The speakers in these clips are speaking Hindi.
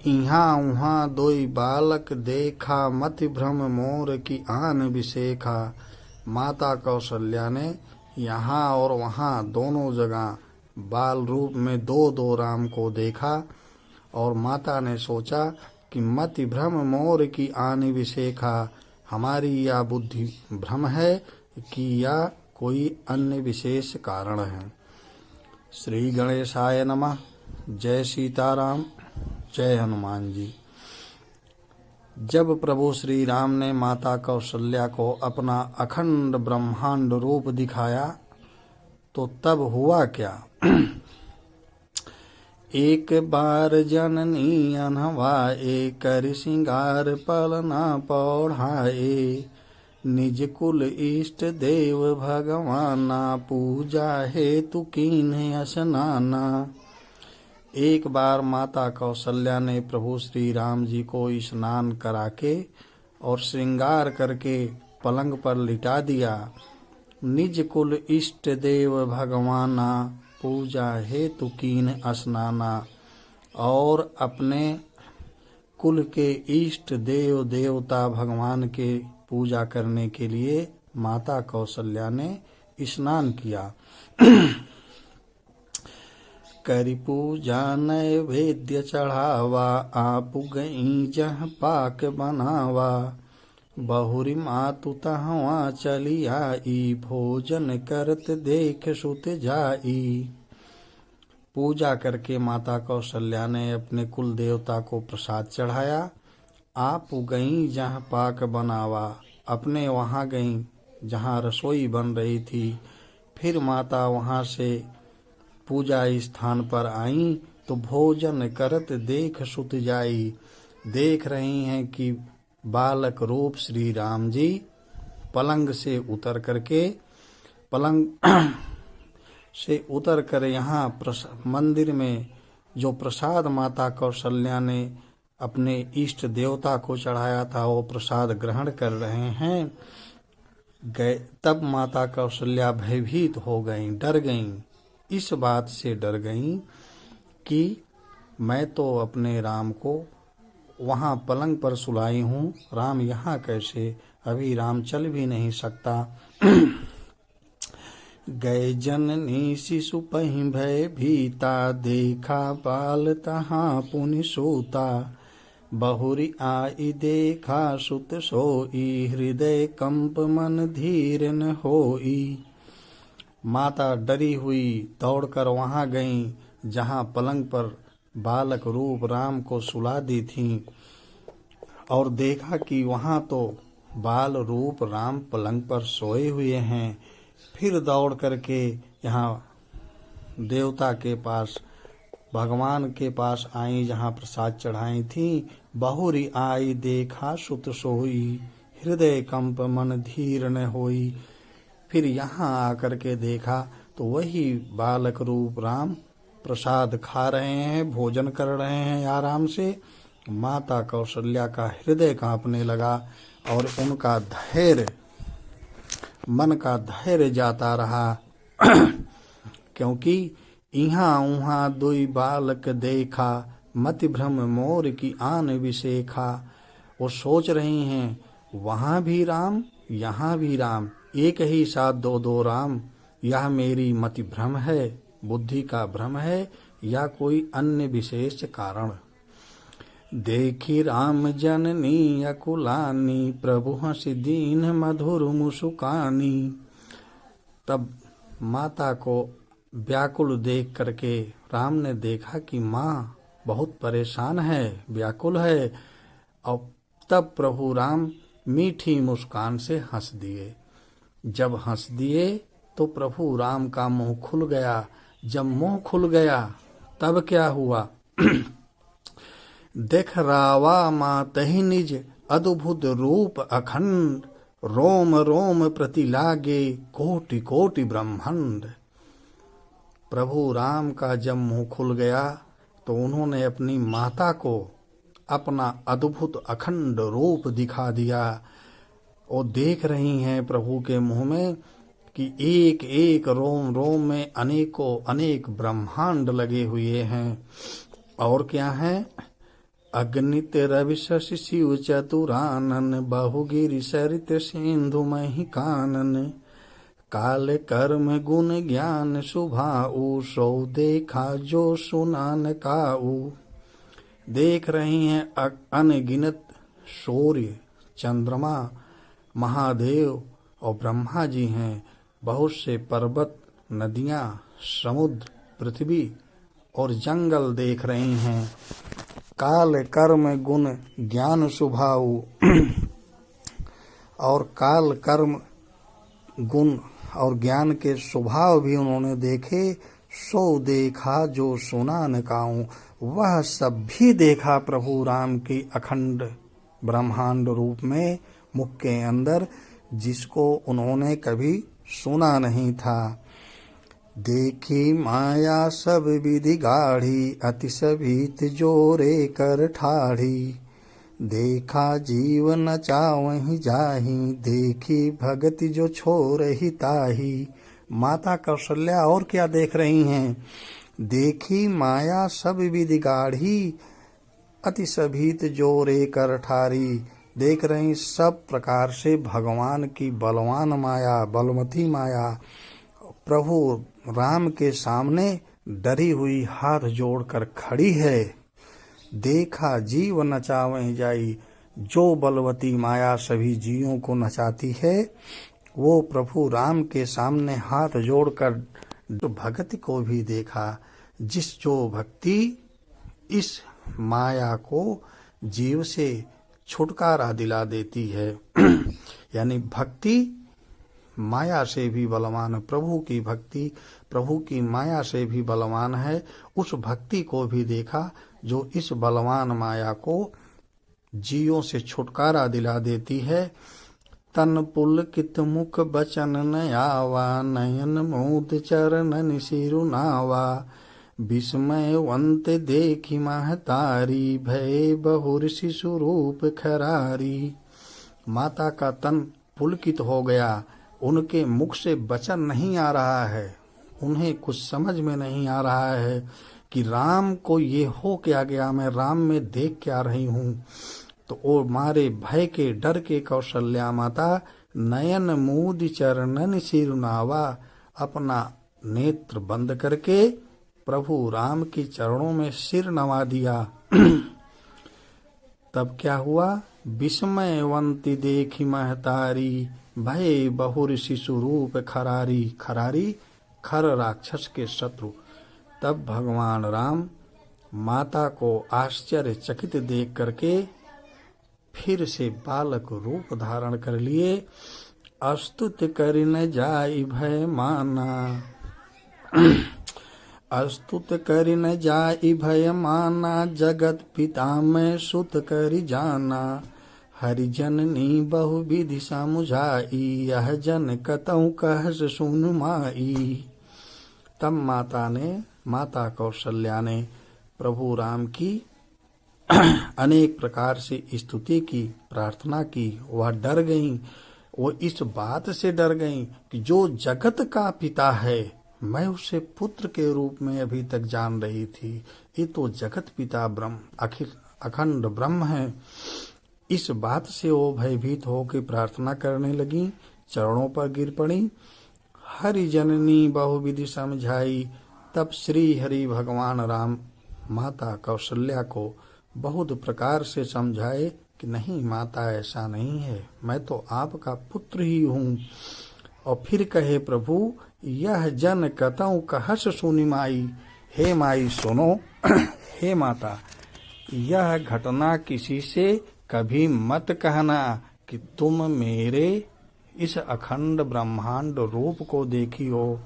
इहाँ उहाँ दोई बालक देखा, मति भ्रम मोर की आन विशेखा। माता कौशल्या ने यहाँ और वहाँ दोनों जगह बाल रूप में दो दो राम को देखा और माता ने सोचा कि मति भ्रम मोर की आन विशेखा, हमारी या बुद्धि भ्रम है कि या कोई अन्य विशेष कारण है। श्री गणेशाय नमः। जय सीताराम, जय हनुमान जी। जब प्रभु श्री राम ने माता कौशल्या को अपना अखंड ब्रह्मांड रूप दिखाया तो तब हुआ क्या। एक बार जननी अनहवाए, कर सिंगार पलना पौढ़ाए। निज कुल इष्ट देव भगवाना, पूजा हेतु कीन्ह स्नाना। एक बार माता कौशल्या ने प्रभु श्री राम जी को स्नान करा के और श्रृंगार करके पलंग पर लिटा दिया। निज कुल इष्ट देव भगवाना, पूजा हेतु कीन्ह स्नाना। और अपने कुल के इष्ट देव देवता भगवान के पूजा करने के लिए माता कौशल्या ने स्नान किया। करि पूजा नैवेद्य चढ़ावा, आप गई जह पाक बनावा। बहुरी मातु तहवा चली आई, भोजन करत देख सुत जाई। पूजा करके माता कौशल्या ने अपने कुल देवता को प्रसाद चढ़ाया। आप गई जहाँ पाक बनावा, अपने वहाँ गई जहाँ रसोई बन रही थी। फिर माता वहाँ से पूजा स्थान पर आई तो भोजन करत देख सुत जाई। देख रही हैं कि बालक रूप श्री राम जी पलंग से उतर कर यहाँ मंदिर में जो प्रसाद माता कौशल्या ने अपने इष्ट देवता को चढ़ाया था वो प्रसाद ग्रहण कर रहे हैं। तब माता कौशल्या भयभीत हो गईं, डर गईं। इस बात से डर गईं कि मैं तो अपने राम को वहाँ पलंग पर सुलाई हूँ, राम यहाँ कैसे, अभी राम चल भी नहीं सकता। गए जननी शिशु पहि भय भीता, देखा बाल तहाँ पुनि सोता। बहुरी आई देखा सुत सोई, हृदय कंप मन धीर न होई। माता डरी हुई दौड़कर वहाँ गईं जहाँ पलंग पर बालक रूप राम को सुला दी थीं और देखा कि वहाँ तो बाल रूप राम पलंग पर सोए हुए हैं। फिर दौड़ करके यहाँ देवता के पास, भगवान के पास आई जहाँ प्रसाद चढ़ाई थी। बहुरी आई देखा सुत सोई, हृदय कंप मन धीर न होई। फिर यहाँ आकर के देखा तो वही बालक रूप राम प्रसाद खा रहे हैं, भोजन कर रहे हैं आराम से। माता कौशल्या का हृदय कांपने लगा और उनका धैर्य, मन का धैर्य जाता रहा। क्योंकि इहाँ उहाँ दुई बालक देखा, मति भ्रम मोर की आन विशेखा। वो सोच रही हैं वहाँ भी राम यहाँ भी राम, एक ही साथ दो दो राम। यह मेरी मति भ्रम है, बुद्धि का भ्रम है या कोई अन्य विशेष कारण। देखी राम जननी अकुलानी, प्रभु हंसी दीन मधुर मुस्कानी। तब माता को व्याकुल देख करके राम ने देखा कि माँ बहुत परेशान है, व्याकुल है। और तब प्रभु राम मीठी मुस्कान से हंस दिए। जब हंस दिए तो प्रभु राम का मुंह खुल गया। जब मुंह खुल गया तब क्या हुआ। देख रावा मातहि निज अद्भुत रूप अखंड, रोम रोम प्रति लागे कोटि कोटि ब्रह्मांड। प्रभु राम का जब मुंह खुल गया तो उन्होंने अपनी माता को अपना अद्भुत अखंड रूप दिखा दिया। और देख रही हैं प्रभु के मुंह में कि एक एक रोम रोम में अनेकों अनेक ब्रह्मांड लगे हुए हैं। और क्या है, अगणित रवि शशि शिव चतुरानन, बहुगिरि सरित सिंधु महि कानन। काल कर्म गुण ज्ञान शुभाऊ, सो देखा जो सुना न काऊ। देख रही हैं अनगिनत सूर्य, चंद्रमा, महादेव और ब्रह्मा जी हैं। बहुत से पर्वत, नदियां, समुद्र, पृथ्वी और जंगल देख रही हैं। काल कर्म गुण ज्ञान शुभाऊ और काल कर्म गुण और ज्ञान के स्वभाव भी उन्होंने देखे। सो देखा जो सुना न काऊं, वह सब भी देखा प्रभु राम की अखंड ब्रह्मांड रूप में मुख के अंदर, जिसको उन्होंने कभी सुना नहीं था। देखी माया सब विधि गाढ़ी, अति सभीत जोरे कर ठाढ़ी। देखा जीव न चावहि जाहि, देखी भगति जो छोर ही ताही। माता कौशल्या और क्या देख रही हैं? देखी माया सब विधि गाढ़ी, अति सभीत जोरे कर ठारी। देख रही सब प्रकार से भगवान की बलवान माया, बलवती माया प्रभु राम के सामने डरी हुई हाथ जोड़कर खड़ी है। देखा जीव नचावहि जाई, जो बलवती माया सभी जीवों को नचाती है, वो प्रभु राम के सामने हाथ जोड़कर भक्ति को भी देखा। जो भक्ति इस माया को जीव से छुटकारा दिला देती है यानी भक्ति माया से भी बलवान, प्रभु की भक्ति प्रभु की माया से भी बलवान है। उस भक्ति को भी देखा जो इस बलवान माया को जीवों से छुटकारा दिला देती है। तन पुलकित मुख बचन न आवा, नयन मूद चरणन सिरुनावा। विस्मयवंत देखी महतारी, भय बहुर शिशु रूप खरारी। माता का तन पुलकित हो गया, उनके मुख से वचन नहीं आ रहा है, उन्हें कुछ समझ में नहीं आ रहा है कि राम को ये हो क्या गया, मैं राम में देख क्या रही हूँ। तो वो मारे भय के डर के कौशल्या माता नयन मूद चरणन सिरुनावा, अपना नेत्र बंद करके प्रभु राम की चरणों में सिर नवा दिया। तब क्या हुआ? विस्मयवंती देखी महतारी, भय बहुर शिशु रूप खरारी। खरारी खर राक्षस के शत्रु। तब भगवान राम माता को आश्चर्यचकित देख करके फिर से बालक रूप धारण कर लिए। अस्तुत करि न जाई भय माना, अस्तुत करि न जाई भय माना। जगत पिता मैं सुत करि जाना, हरिजननी बहु विधि समुझाई। यह जन कतहु कहस सुन माई। तब माता कौशल्या ने प्रभु राम की अनेक प्रकार से स्तुति की, प्रार्थना की। वह डर गईं, वो इस बात से डर गईं कि जो जगत का पिता है, मैं उसे पुत्र के रूप में अभी तक जान रही थी, ये तो जगत पिता ब्रह्म, अखंड ब्रह्म है। इस बात से वो भयभीत होकर प्रार्थना करने लगी, चरणों पर गिर पड़ी। हरि जननी बहुविधि समझाई। तब श्री हरि भगवान राम माता कौशल्या को बहुत प्रकार से समझाए कि नहीं माता, ऐसा नहीं है, मैं तो आपका पुत्र ही हूँ। और फिर कहे प्रभु, यह जन कतहु कहस सुनि माई। हे माई सुनो, हे माता, यह घटना किसी से कभी मत कहना कि तुम मेरे इस अखंड ब्रह्मांड रूप को देखी हो।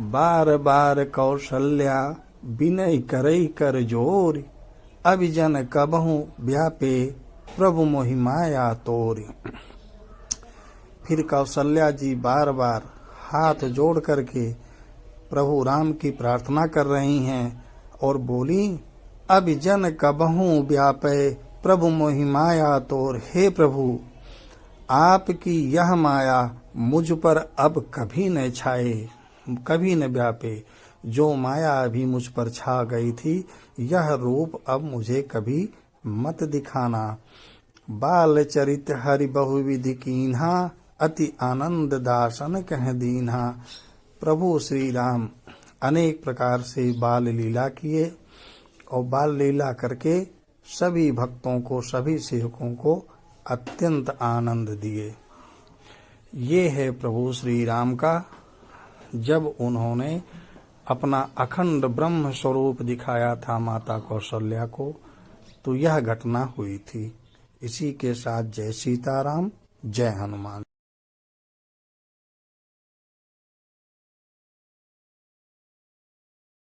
बार बार कौशल्या विनय करई कर जोर, अभिजन कबहु व्यापे प्रभु मोहि माया तोर। फिर कौशल्या जी बार बार हाथ जोड़ करके प्रभु राम की प्रार्थना कर रही हैं और बोली, अभिजन कबहु व्यापे प्रभु मोहि माया तोर। हे प्रभु, आपकी यह माया मुझ पर अब कभी न छाए, कभी न व्यापे। जो माया अभी मुझ पर छा गई थी, यह रूप अब मुझे कभी मत दिखाना। बाल चरित हरि बहुविधि कीन्हा, अति आनंद दासन कह दीन्हा। प्रभु श्री राम अनेक प्रकार से बाल लीला किए और बाल लीला करके सभी भक्तों को, सभी सेवकों को अत्यंत आनंद दिए। ये है प्रभु श्री राम का, जब उन्होंने अपना अखंड ब्रह्म स्वरूप दिखाया था माता कौशल्या को, तो यह घटना हुई थी। इसी के साथ जय सीताराम, जय हनुमान।